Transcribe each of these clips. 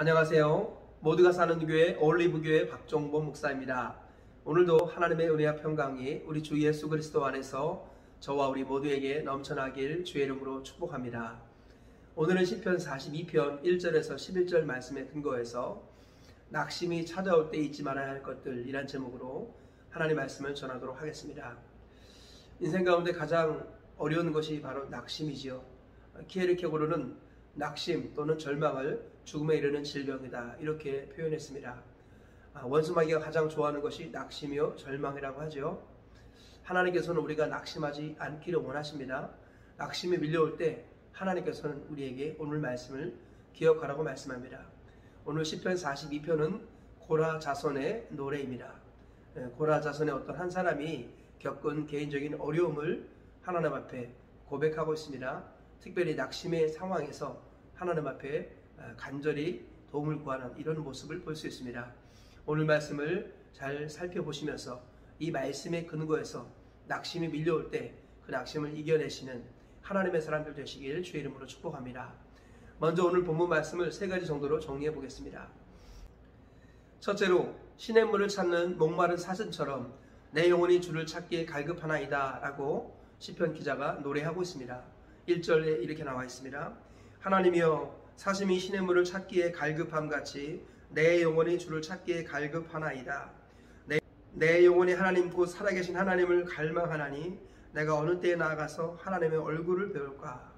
안녕하세요. 모두가 사는 교회 올리브교회 박종보 목사입니다. 오늘도 하나님의 은혜와 평강이 우리 주 예수 그리스도 안에서 저와 우리 모두에게 넘쳐나길 주의 이름으로 축복합니다. 오늘은 시편 42편 1절에서 11절 말씀에 근거해서 낙심이 찾아올 때 잊지 말아야 할 것들이란 제목으로 하나님의 말씀을 전하도록 하겠습니다. 인생 가운데 가장 어려운 것이 바로 낙심이지요. 키에르케고르는 낙심 또는 절망을 죽음에 이르는 질병이다 이렇게 표현했습니다. 원수마귀가 가장 좋아하는 것이 낙심이요 절망이라고 하죠. 하나님께서는 우리가 낙심하지 않기를 원하십니다. 낙심이 밀려올 때 하나님께서는 우리에게 오늘 말씀을 기억하라고 말씀합니다. 오늘 시편 42편은 고라 자손의 노래입니다. 고라 자손의 어떤 한 사람이 겪은 개인적인 어려움을 하나님 앞에 고백하고 있습니다. 특별히 낙심의 상황에서 하나님 앞에 간절히 도움을 구하는 이런 모습을 볼 수 있습니다. 오늘 말씀을 잘 살펴보시면서 이 말씀의 근거에서 낙심이 밀려올 때 그 낙심을 이겨내시는 하나님의 사람들 되시길 주의 이름으로 축복합니다. 먼저 오늘 본문 말씀을 세 가지 정도로 정리해 보겠습니다. 첫째로 시냇물을 찾는 목마른 사슴처럼 내 영혼이 주를 찾기에 갈급하나이다 라고 시편 기자가 노래하고 있습니다. 1절에 이렇게 나와 있습니다. 하나님이여 사슴이 시냇물을 찾기에 갈급함같이 내 영혼이 주를 찾기에 갈급하나이다. 내 영혼이 하나님 곧 살아계신 하나님을 갈망하나니 내가 어느 때에 나아가서 하나님의 얼굴을 배울까.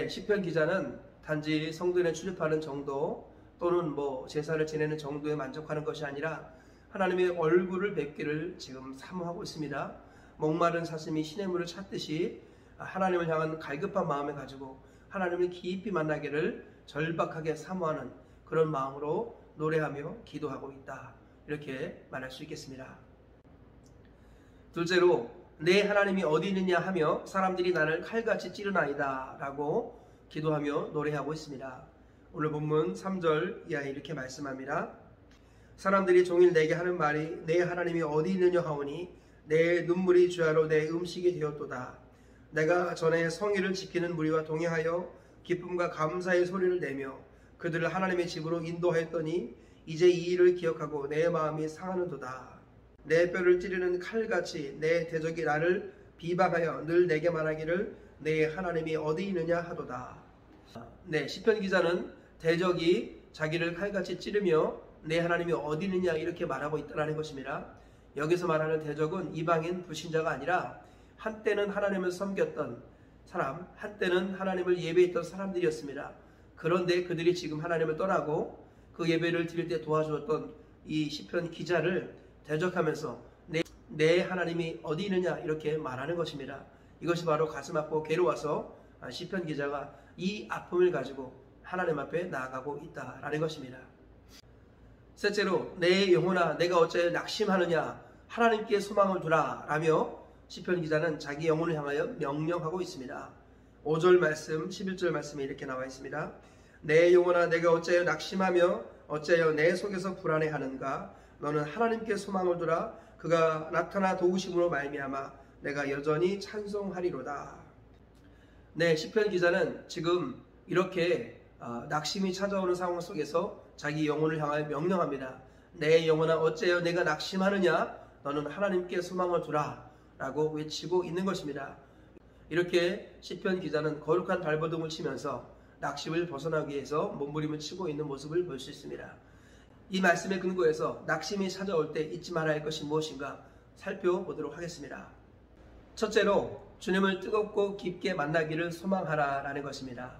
시편 기자는 단지 성전에 출입하는 정도 또는 제사를 지내는 정도에 만족하는 것이 아니라 하나님의 얼굴을 뵙기를 지금 사모하고 있습니다. 목마른 사슴이 시냇물을 찾듯이 하나님을 향한 갈급한 마음을 가지고 하나님을 깊이 만나기를 절박하게 사모하는 그런 마음으로 노래하며 기도하고 있다. 이렇게 말할 수 있겠습니다. 둘째로 내 하나님이 어디 있느냐 하며 사람들이 나를 칼같이 찌르나이다 라고 기도하며 노래하고 있습니다. 오늘 본문 3절 이하에 이렇게 말씀합니다. 사람들이 종일 내게 하는 말이 내 하나님이 어디 있느냐 하오니 내 눈물이 주야로 내 음식이 되었도다. 내가 전에 성의를 지키는 무리와 동행하여 기쁨과 감사의 소리를 내며 그들을 하나님의 집으로 인도하였더니 이제 이 일을 기억하고 내 마음이 상하는도다. 내 뼈를 찌르는 칼같이 내 대적이 나를 비방하여 늘 내게 말하기를 내 하나님이 어디 있느냐 하도다. 시편 기자는 대적이 자기를 칼같이 찌르며 내 하나님이 어디 있느냐 이렇게 말하고 있다는 것입니다. 여기서 말하는 대적은 이방인 불신자가 아니라 한때는 하나님을 섬겼던 사람, 한때는 하나님을 예배했던 사람들이었습니다. 그런데 그들이 지금 하나님을 떠나고 그 예배를 드릴 때 도와주었던 이 시편 기자를 대적하면서 내 하나님이 어디 있느냐 이렇게 말하는 것입니다. 이것이 바로 가슴 아프고 괴로워서 시편 기자가 이 아픔을 가지고 하나님 앞에 나아가고 있다라는 것입니다. 셋째로 내 영혼아 내가 어찌 낙심하느냐 하나님께 소망을 두라 라며 시편 기자는 자기 영혼을 향하여 명령하고 있습니다. 5절 말씀 11절 말씀에 이렇게 나와 있습니다. 내 영혼아 내가 어찌하여 낙심하며 어찌하여 내 속에서 불안해하는가 너는 하나님께 소망을 두라 그가 나타나 도우심으로 말미암아 내가 여전히 찬송하리로다. 시편 기자는 지금 이렇게 낙심이 찾아오는 상황 속에서 자기 영혼을 향하여 명령합니다. 내 영혼아 어찌하여 내가 낙심하느냐 너는 하나님께 소망을 두라 라고 외치고 있는 것입니다. 이렇게 시편 기자는 거룩한 발버둥을 치면서 낙심을 벗어나기 위해서 몸부림을 치고 있는 모습을 볼 수 있습니다. 이 말씀의 근거에서 낙심이 찾아올 때 잊지 말아야 할 것이 무엇인가 살펴보도록 하겠습니다. 첫째로 주님을 뜨겁고 깊게 만나기를 소망하라 라는 것입니다.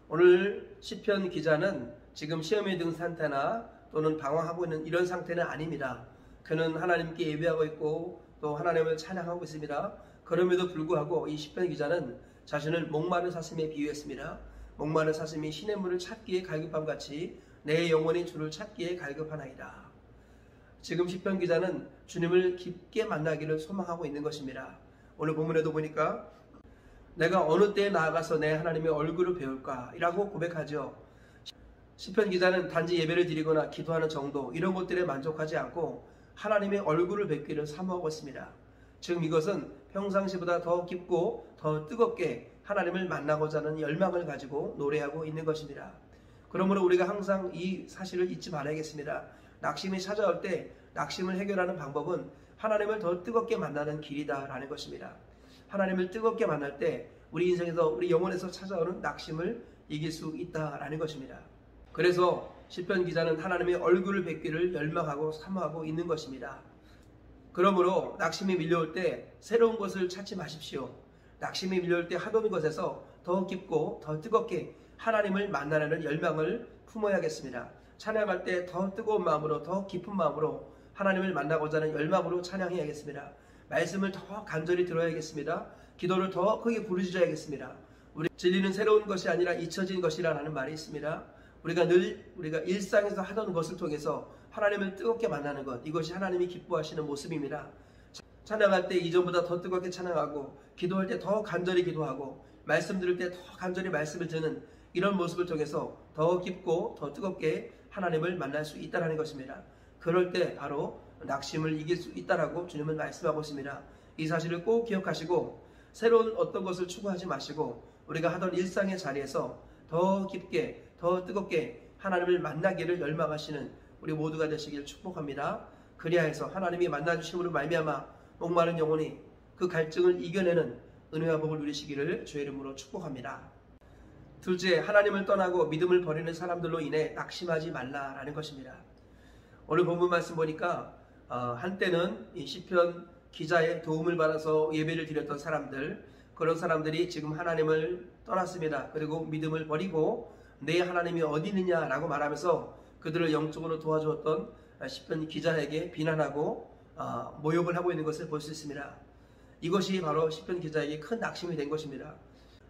오늘 시편 기자는 지금 시험에 든 상태나 또는 방황하고 있는 이런 상태는 아닙니다. 그는 하나님께 예배하고 있고 또 하나님을 찬양하고 있습니다. 그럼에도 불구하고 이 시편 기자는 자신을 목마른 사슴에 비유했습니다. 목마른 사슴이 시냇물을 찾기에 갈급함같이 내 영혼이 주를 찾기에 갈급하나이다. 지금 시편 기자는 주님을 깊게 만나기를 소망하고 있는 것입니다. 오늘 본문에도 보니까 내가 어느 때에 나아가서 내 하나님의 얼굴을 배울까 이라고 고백하죠. 시편 기자는 단지 예배를 드리거나 기도하는 정도 이런 것들에 만족하지 않고 하나님의 얼굴을 뵙기를 사모하고 있습니다. 지금 이것은 평상시보다 더 깊고 더 뜨겁게 하나님을 만나고자 하는 열망을 가지고 노래하고 있는 것입니다. 그러므로 우리가 항상 이 사실을 잊지 말아야겠습니다. 낙심이 찾아올 때 낙심을 해결하는 방법은 하나님을 더 뜨겁게 만나는 길이다라는 것입니다. 하나님을 뜨겁게 만날 때 우리 인생에서, 우리 영혼에서 찾아오는 낙심을 이길 수 있다라는 것입니다. 그래서 시편 기자는 하나님의 얼굴을 뵙기를 열망하고 사모하고 있는 것입니다. 그러므로 낙심이 밀려올 때 새로운 것을 찾지 마십시오. 낙심이 밀려올 때 하던 것에서 더 깊고 더 뜨겁게 하나님을 만나려는 열망을 품어야겠습니다. 찬양할 때 더 뜨거운 마음으로, 더 깊은 마음으로 하나님을 만나고자 하는 열망으로 찬양해야겠습니다. 말씀을 더 간절히 들어야겠습니다. 기도를 더 크게 부르짖어야겠습니다. 우리 진리는 새로운 것이 아니라 잊혀진 것이라는 말이 있습니다. 우리가 일상에서 하던 것을 통해서 하나님을 뜨겁게 만나는 것, 이것이 하나님이 기뻐하시는 모습입니다. 찬양할 때 이전보다 더 뜨겁게 찬양하고, 기도할 때 더 간절히 기도하고, 말씀 들을 때 더 간절히 말씀을 듣는 이런 모습을 통해서 더 깊고 더 뜨겁게 하나님을 만날 수 있다는 것입니다. 그럴 때 바로 낙심을 이길 수 있다라고 주님은 말씀하고 있습니다. 이 사실을 꼭 기억하시고 새로운 어떤 것을 추구하지 마시고 우리가 하던 일상의 자리에서 더 깊게 더 뜨겁게 하나님을 만나기를 열망하시는 우리 모두가 되시길 축복합니다. 그리하여서 하나님이 만나주심으로 말미암아 목마른 영혼이 그 갈증을 이겨내는 은혜와 복을 누리시기를 주의 이름으로 축복합니다. 둘째, 하나님을 떠나고 믿음을 버리는 사람들로 인해 낙심하지 말라라는 것입니다. 오늘 본문 말씀 보니까 한때는 이 시편 기자의 도움을 받아서 예배를 드렸던 사람들, 그런 사람들이 지금 하나님을 떠났습니다. 그리고 믿음을 버리고 내 하나님이 어디 있느냐라고 말하면서 그들을 영적으로 도와주었던 시편 기자에게 비난하고 모욕을 하고 있는 것을 볼 수 있습니다. 이것이 바로 시편 기자에게 큰 낙심이 된 것입니다.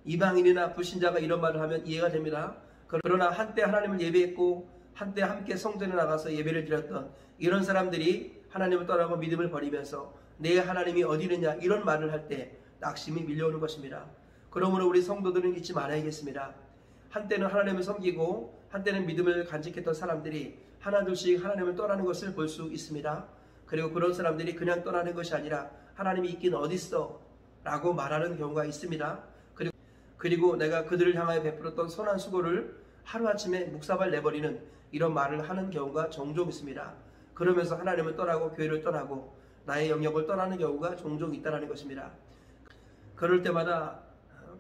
이방인이나 불신자가 이런 말을 하면 이해가 됩니다. 그러나 한때 하나님을 예배했고 한때 함께 성전에 나가서 예배를 드렸던 이런 사람들이 하나님을 떠나고 믿음을 버리면서 내 하나님이 어디 있느냐 이런 말을 할 때 낙심이 밀려오는 것입니다. 그러므로 우리 성도들은 잊지 말아야겠습니다. 한때는 하나님을 섬기고 한때는 믿음을 간직했던 사람들이 하나둘씩 하나님을 떠나는 것을 볼 수 있습니다. 그리고 그런 사람들이 그냥 떠나는 것이 아니라 하나님이 있긴 어딨어 라고 말하는 경우가 있습니다. 그리고 내가 그들을 향하여 베풀었던 선한 수고를 하루아침에 묵사발 내버리는 이런 말을 하는 경우가 종종 있습니다. 그러면서 하나님을 떠나고 교회를 떠나고 나의 영역을 떠나는 경우가 종종 있다는 것입니다. 그럴 때마다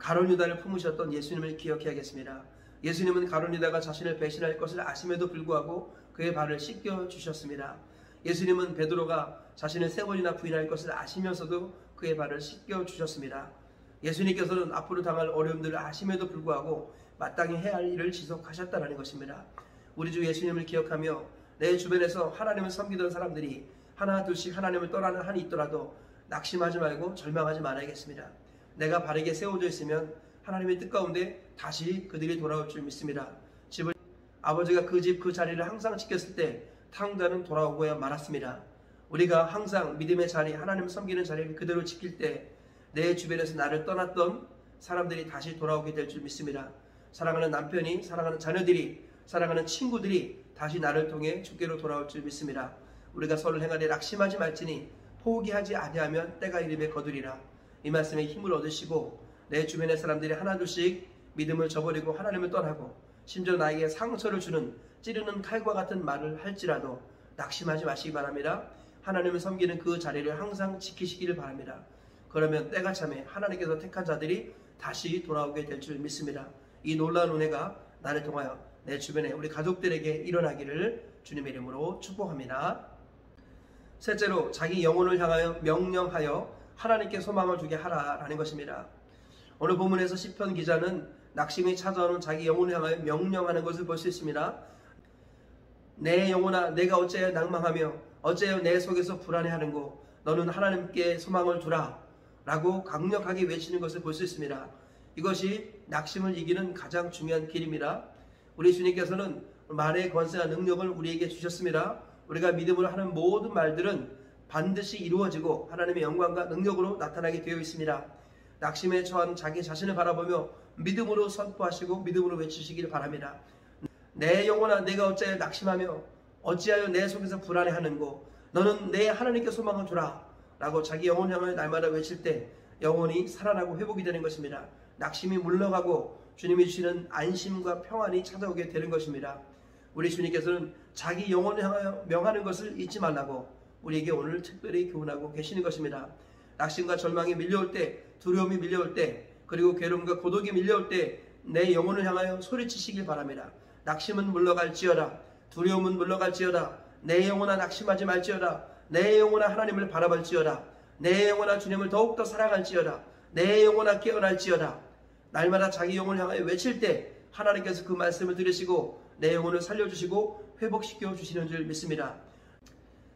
가룟 유다를 품으셨던 예수님을 기억해야겠습니다. 예수님은 가룟 유다가 자신을 배신할 것을 아심에도 불구하고 그의 발을 씻겨 주셨습니다. 예수님은 베드로가 자신을 3번이나 부인할 것을 아시면서도 그의 발을 씻겨 주셨습니다. 예수님께서는 앞으로 당할 어려움들을 아심에도 불구하고 마땅히 해야 할 일을 지속하셨다는 것입니다. 우리 주 예수님을 기억하며 내 주변에서 하나님을 섬기던 사람들이 하나 둘씩 하나님을 떠나는 한이 있더라도 낙심하지 말고 절망하지 말아야겠습니다. 내가 바르게 세워져 있으면 하나님의 뜻 가운데 다시 그들이 돌아올 줄 믿습니다. 아버지가 그 집 그 자리를 항상 지켰을 때 탕자는 돌아오고야 말았습니다. 우리가 항상 믿음의 자리, 하나님을 섬기는 자리를 그대로 지킬 때 내 주변에서 나를 떠났던 사람들이 다시 돌아오게 될 줄 믿습니다. 사랑하는 남편이, 사랑하는 자녀들이, 사랑하는 친구들이 다시 나를 통해 주께로 돌아올 줄 믿습니다. 우리가 선을 행하되 낙심하지 말지니 포기하지 아니하면 때가 이름에 거두리라. 이 말씀에 힘을 얻으시고 내 주변의 사람들이 하나둘씩 믿음을 저버리고 하나님을 떠나고 심지어 나에게 상처를 주는 찌르는 칼과 같은 말을 할지라도 낙심하지 마시기 바랍니다. 하나님을 섬기는 그 자리를 항상 지키시기를 바랍니다. 그러면 때가 참에 하나님께서 택한 자들이 다시 돌아오게 될 줄 믿습니다. 이 놀라운 은혜가 나를 통하여 내 주변에 우리 가족들에게 일어나기를 주님의 이름으로 축복합니다. 셋째로, 자기 영혼을 향하여 명령하여 하나님께 소망을 두게 하라라는 것입니다. 오늘 본문에서 시편 기자는 낙심이 찾아오는 자기 영혼을 향하여 명령하는 것을 볼 수 있습니다. 내 영혼아, 내가 어찌하여 낭망하며 어찌하여 내 속에서 불안해하는고 너는 하나님께 소망을 두라 라고 강력하게 외치는 것을 볼 수 있습니다. 이것이 낙심을 이기는 가장 중요한 길입니다. 우리 주님께서는 말의 권세와 능력을 우리에게 주셨습니다. 우리가 믿음으로 하는 모든 말들은 반드시 이루어지고 하나님의 영광과 능력으로 나타나게 되어 있습니다. 낙심에 처한 자기 자신을 바라보며 믿음으로 선포하시고 믿음으로 외치시길 바랍니다. 내 영혼아, 내가 어찌하여 낙심하며 어찌하여 내 속에서 불안해하는고 너는 내 하나님께 소망을 두라 라고 자기 영혼 향을 날마다 외칠 때 영혼이 살아나고 회복이 되는 것입니다. 낙심이 물러가고 주님이 주시는 안심과 평안이 찾아오게 되는 것입니다. 우리 주님께서는 자기 영혼을 향하여 명하는 것을 잊지 말라고 우리에게 오늘 특별히 교훈하고 계시는 것입니다. 낙심과 절망이 밀려올 때, 두려움이 밀려올 때, 그리고 괴로움과 고독이 밀려올 때 내 영혼을 향하여 소리치시길 바랍니다. 낙심은 물러갈지어다. 두려움은 물러갈지어다. 내 영혼아 낙심하지 말지어다. 내 영혼아 하나님을 바라볼지어다. 내 영혼아 주님을 더욱더 사랑할지어다. 내 영혼아 깨어날지어다. 날마다 자기 영혼을 향하여 외칠 때 하나님께서 그 말씀을 들으시고 내 영혼을 살려주시고 회복시켜 주시는 줄 믿습니다.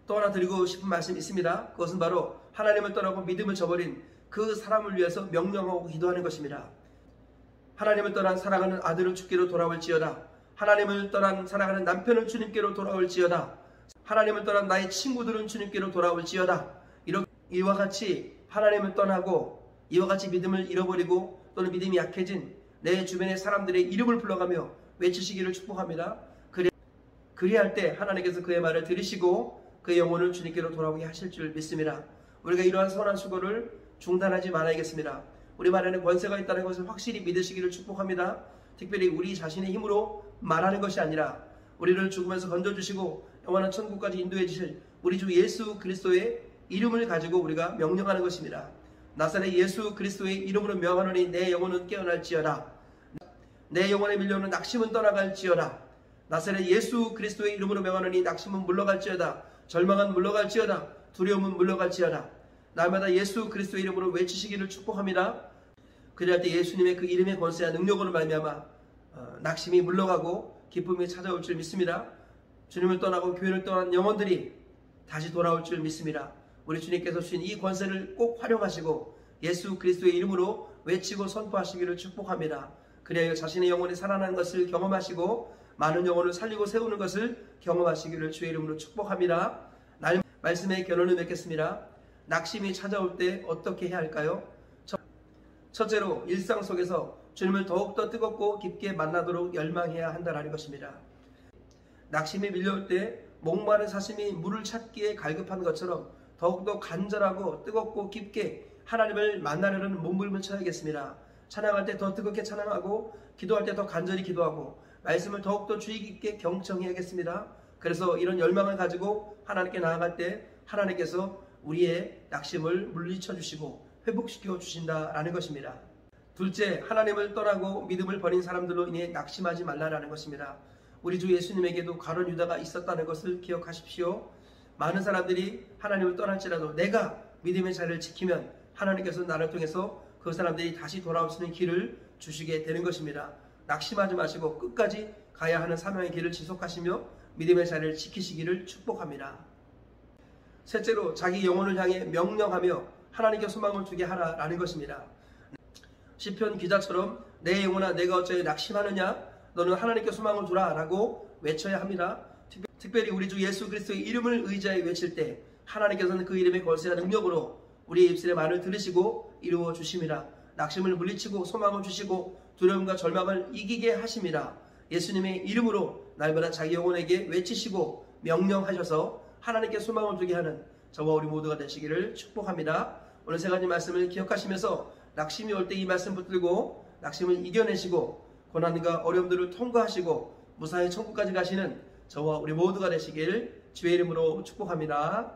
또 하나 드리고 싶은 말씀이 있습니다. 그것은 바로 하나님을 떠나고 믿음을 저버린 그 사람을 위해서 명령하고 기도하는 것입니다. 하나님을 떠난 사랑하는 아들은 주께로 돌아올지어다. 하나님을 떠난 사랑하는 남편은 주님께로 돌아올지어다. 하나님을 떠난 나의 친구들은 주님께로 돌아올지어다. 이와 같이 하나님을 떠나고 이와 같이 믿음을 잃어버리고 또는 믿음이 약해진 내 주변의 사람들의 이름을 불러가며 외치시기를 축복합니다. 그리할 때 하나님께서 그의 말을 들으시고 그의 영혼을 주님께로 돌아오게 하실 줄 믿습니다. 우리가 이러한 선한 수고를 중단하지 말아야겠습니다. 우리 말에는 권세가 있다는 것을 확실히 믿으시기를 축복합니다. 특별히 우리 자신의 힘으로 말하는 것이 아니라 우리를 죽음에서 건져주시고 영원한 천국까지 인도해 주실 우리 주 예수 그리스도의 이름을 가지고 우리가 명령하는 것입니다. 나사렛 예수 그리스도의 이름으로 명하노니 내 영혼은 깨어날지어다. 내 영혼에 밀려오는 낙심은 떠나갈지어다. 나사렛 예수 그리스도의 이름으로 명하노니 낙심은 물러갈지어다. 절망은 물러갈지어다. 두려움은 물러갈지어다. 날마다 예수 그리스도의 이름으로 외치시기를 축복합니다. 그럴 때 예수님의 그 이름의 권세와 능력으로 말미암아 낙심이 물러가고 기쁨이 찾아올 줄 믿습니다. 주님을 떠나고 교회를 떠난 영혼들이 다시 돌아올 줄 믿습니다. 우리 주님께서 주신 이 권세를 꼭 활용하시고 예수 그리스도의 이름으로 외치고 선포하시기를 축복합니다. 그래야 자신의 영혼이 살아나는 것을 경험하시고 많은 영혼을 살리고 세우는 것을 경험하시기를 주의 이름으로 축복합니다. 말씀의 결론을 맺겠습니다. 낙심이 찾아올 때 어떻게 해야 할까요? 첫째로 일상 속에서 주님을 더욱더 뜨겁고 깊게 만나도록 열망해야 한다는 것입니다. 낙심이 밀려올 때 목마른 사슴이 물을 찾기에 갈급한 것처럼 더욱더 간절하고 뜨겁고 깊게 하나님을 만나려는 몸부림을 쳐야겠습니다. 찬양할 때 더 뜨겁게 찬양하고 기도할 때 더 간절히 기도하고 말씀을 더욱더 주의 깊게 경청해야겠습니다. 그래서 이런 열망을 가지고 하나님께 나아갈 때 하나님께서 우리의 낙심을 물리쳐 주시고 회복시켜 주신다라는 것입니다. 둘째, 하나님을 떠나고 믿음을 버린 사람들로 인해 낙심하지 말라라는 것입니다. 우리 주 예수님에게도 가룟 유다가 있었다는 것을 기억하십시오. 많은 사람들이 하나님을 떠날지라도 내가 믿음의 자리를 지키면 하나님께서 나를 통해서 그 사람들이 다시 돌아올 수 있는 길을 주시게 되는 것입니다. 낙심하지 마시고 끝까지 가야 하는 사명의 길을 지속하시며 믿음의 자리를 지키시기를 축복합니다. 셋째로 자기 영혼을 향해 명령하며 하나님께 소망을 두게 하라라는 것입니다. 시편 기자처럼 내 영혼아 내가 어찌 낙심하느냐 너는 하나님께 소망을 두라 라고 외쳐야 합니다. 특별히 우리 주 예수 그리스도의 이름을 의지하여 외칠 때 하나님께서는 그 이름의 권세와 능력으로 우리의 입술의 말을 들으시고 이루어 주십니다. 낙심을 물리치고 소망을 주시고 두려움과 절망을 이기게 하십니다. 예수님의 이름으로 날마다 자기 영혼에게 외치시고 명령하셔서 하나님께 소망을 두게 하는 저와 우리 모두가 되시기를 축복합니다. 오늘 세 가지 말씀을 기억하시면서 낙심이 올 때 이 말씀 붙들고 낙심을 이겨내시고 고난과 어려움들을 통과하시고 무사히 천국까지 가시는 저와 우리 모두가 되시길 주의 이름으로 축복합니다.